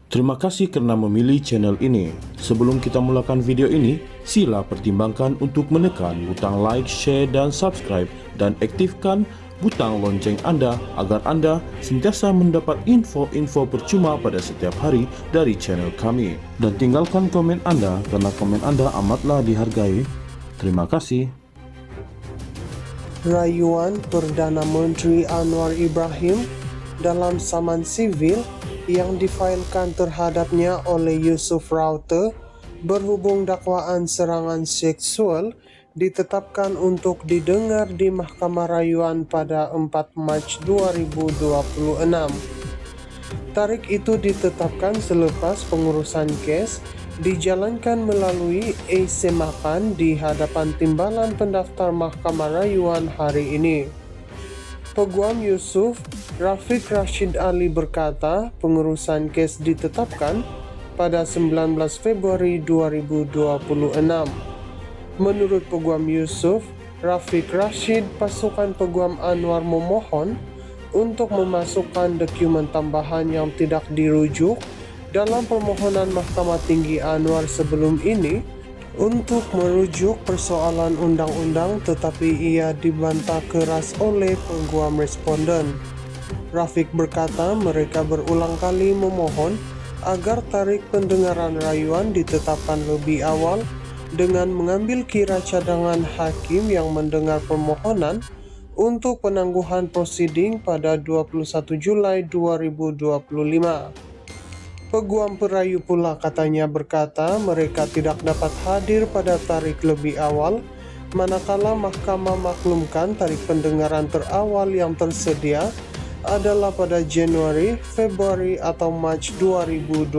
Terima kasih karena memilih channel ini. Sebelum kita mulakan video ini, sila pertimbangkan untuk menekan butang like, share, dan subscribe, dan aktifkan butang lonceng Anda agar Anda sentiasa mendapat info-info percuma pada setiap hari dari channel kami. Dan tinggalkan komen Anda karena komen Anda amatlah dihargai. Terima kasih. Rayuan Perdana Menteri Anwar Ibrahim dalam saman sivil yang difailkan terhadapnya oleh Yusuf Raute berhubung dakwaan serangan seksual ditetapkan untuk didengar di Mahkamah Rayuan pada 4 Mac 2026. Tarikh itu ditetapkan selepas pengurusan kes dijalankan melalui semakan di hadapan timbalan pendaftar Mahkamah Rayuan hari ini. Peguam Yusuf Rafiq Rashid Ali berkata pengurusan kes ditetapkan pada 19 Februari 2026. Menurut Peguam Yusuf Rafiq Rashid, pasukan Peguam Anwar memohon untuk memasukkan dokumen tambahan yang tidak dirujuk dalam permohonan Mahkamah Tinggi Anwar sebelum ini untuk merujuk persoalan undang-undang, tetapi ia dibantah keras oleh peguam responden. Rafiq berkata mereka berulang kali memohon agar tarikh pendengaran rayuan ditetapkan lebih awal dengan mengambil kira cadangan hakim yang mendengar permohonan untuk penangguhan prosiding pada 21 Julai 2025. Peguam Perayu pula katanya berkata mereka tidak dapat hadir pada tarikh lebih awal, manakala mahkamah maklumkan tarikh pendengaran terawal yang tersedia adalah pada Januari, Februari atau Mac 2026.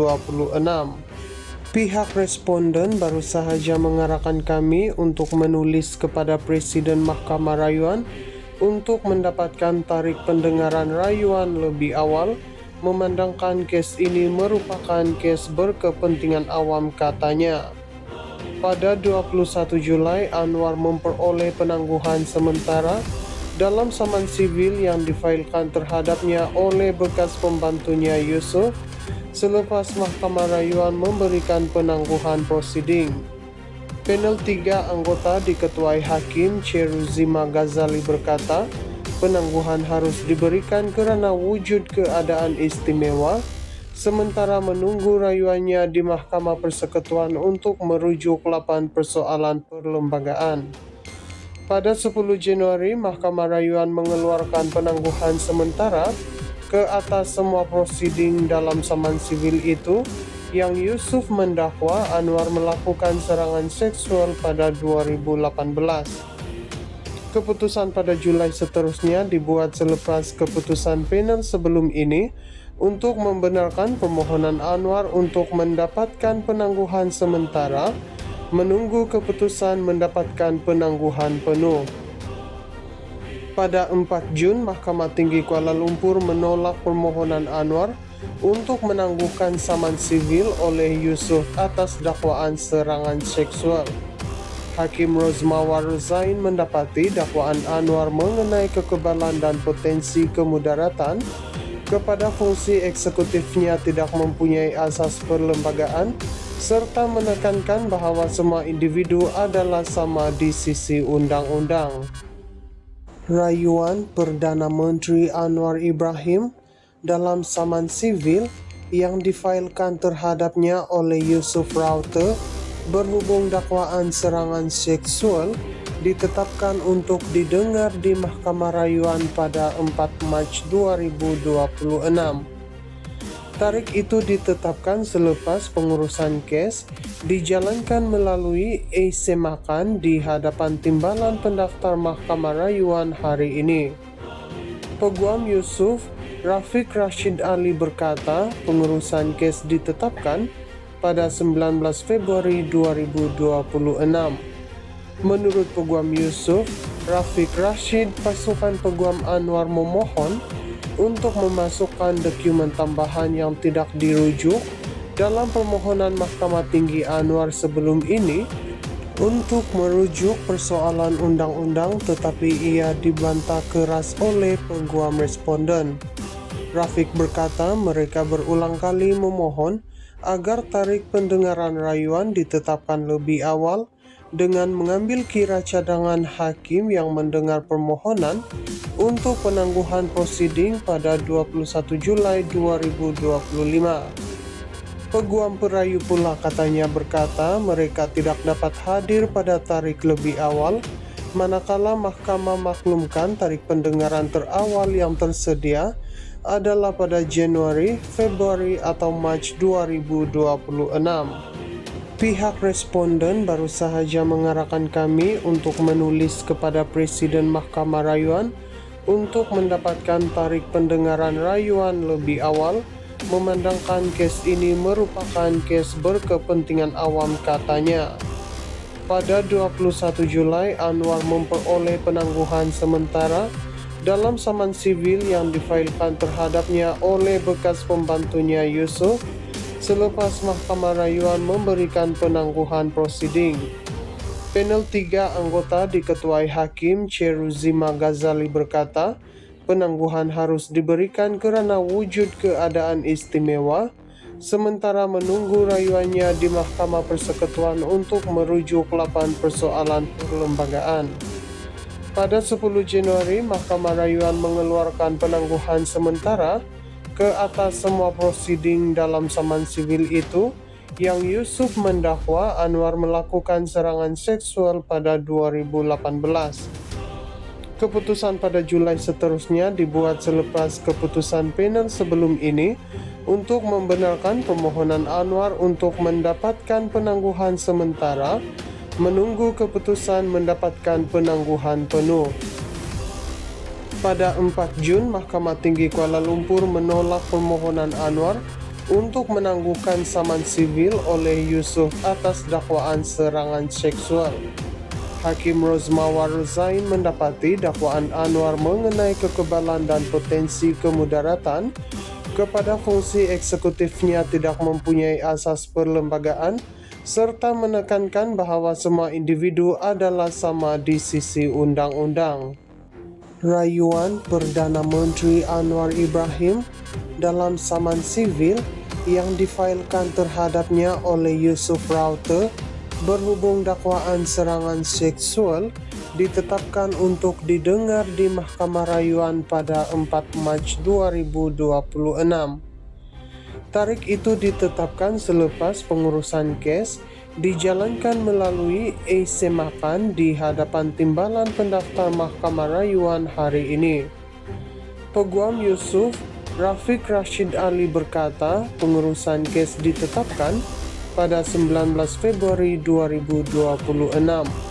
Pihak responden baru sahaja mengarahkan kami untuk menulis kepada Presiden Mahkamah Rayuan untuk mendapatkan tarikh pendengaran rayuan lebih awal, memandangkan kes ini merupakan kes berkepentingan awam, katanya. Pada 21 Julai, Anwar memperoleh penangguhan sementara dalam saman sivil yang difailkan terhadapnya oleh bekas pembantunya Yusuf selepas Mahkamah Rayuan memberikan penangguhan prosiding. Panel 3 anggota diketuai Hakim Cheruzima Ghazali berkata penangguhan harus diberikan kerana wujud keadaan istimewa sementara menunggu rayuannya di Mahkamah Persekutuan untuk merujuk 8 persoalan perlembagaan. Pada 10 Januari, Mahkamah Rayuan mengeluarkan penangguhan sementara ke atas semua prosiding dalam saman sivil itu yang Yusuf mendakwa Anwar melakukan serangan seksual pada 2018. Keputusan pada Julai seterusnya dibuat selepas keputusan panel sebelum ini untuk membenarkan permohonan Anwar untuk mendapatkan penangguhan sementara, menunggu keputusan mendapatkan penangguhan penuh. Pada 4 Jun, Mahkamah Tinggi Kuala Lumpur menolak permohonan Anwar untuk menangguhkan saman sivil oleh Yusuf atas dakwaan serangan seksual. Hakim Rozmawar Zain mendapati dakwaan Anwar mengenai kekebalan dan potensi kemudaratan kepada fungsi eksekutifnya tidak mempunyai asas perlembagaan serta menekankan bahawa semua individu adalah sama di sisi undang-undang. Rayuan Perdana Menteri Anwar Ibrahim dalam saman sivil yang difailkan terhadapnya oleh Yusuf Raute berhubung dakwaan serangan seksual ditetapkan untuk didengar di Mahkamah Rayuan pada 4 Mac 2026. Tarikh itu ditetapkan selepas pengurusan kes dijalankan melalui semakan di hadapan timbalan pendaftar Mahkamah Rayuan hari ini. Peguam Yusuf Rafiq Rashid Ali berkata pengurusan kes ditetapkan pada 19 Februari 2026. Menurut Peguam Yusuf Rafiq Rashid, pasukan Peguam Anwar memohon untuk memasukkan dokumen tambahan yang tidak dirujuk dalam permohonan Mahkamah Tinggi Anwar sebelum ini untuk merujuk persoalan undang-undang, tetapi ia dibantah keras oleh peguam responden. Rafiq berkata mereka berulang kali memohon agar tarikh pendengaran rayuan ditetapkan lebih awal dengan mengambil kira cadangan hakim yang mendengar permohonan untuk penangguhan prosiding pada 21 Julai 2025. Peguam perayu pula katanya berkata mereka tidak dapat hadir pada tarikh lebih awal, manakala mahkamah maklumkan tarikh pendengaran terawal yang tersedia adalah pada Januari, Februari atau Mac 2026. Pihak responden baru sahaja mengarahkan kami untuk menulis kepada Presiden Mahkamah Rayuan untuk mendapatkan tarikh pendengaran rayuan lebih awal, memandangkan kes ini merupakan kes berkepentingan awam, katanya. Pada 21 Julai, Anwar memperoleh penangguhan sementara dalam saman sivil yang difailkan terhadapnya oleh bekas pembantunya Yusuf selepas Mahkamah Rayuan memberikan penangguhan prosiding. Panel 3 anggota diketuai Hakim Cheruzima Ghazali berkata, penangguhan harus diberikan kerana wujud keadaan istimewa, sementara menunggu rayuannya di Mahkamah Persekutuan untuk merujuk 8 persoalan perlembagaan. Pada 10 Januari, Mahkamah Rayuan mengeluarkan penangguhan sementara ke atas semua prosiding dalam saman sivil itu yang Yusuf mendakwa Anwar melakukan serangan seksual pada 2018. Keputusan pada Julai seterusnya dibuat selepas keputusan panel sebelum ini untuk membenarkan permohonan Anwar untuk mendapatkan penangguhan sementara, menunggu keputusan mendapatkan penangguhan penuh. Pada 4 Jun, Mahkamah Tinggi Kuala Lumpur menolak permohonan Anwar untuk menangguhkan saman sivil oleh Yusuf atas dakwaan serangan seksual. Hakim Rozmawar Zain mendapati dakwaan Anwar mengenai kekebalan dan potensi kemudaratan kepada fungsi eksekutifnya tidak mempunyai asas perlembagaan serta menekankan bahawa semua individu adalah sama di sisi undang-undang. Rayuan Perdana Menteri Anwar Ibrahim dalam saman sivil yang difailkan terhadapnya oleh Yusuf Raute berhubung dakwaan serangan seksual ditetapkan untuk didengar di Mahkamah Rayuan pada 4 Mac 2026. Tarikh itu ditetapkan selepas pengurusan kes dijalankan melalui semakan di hadapan timbalan pendaftar Mahkamah Rayuan hari ini. Peguam Yusuf, Rafiq Rashid Ali berkata pengurusan kes ditetapkan pada 19 Februari 2026.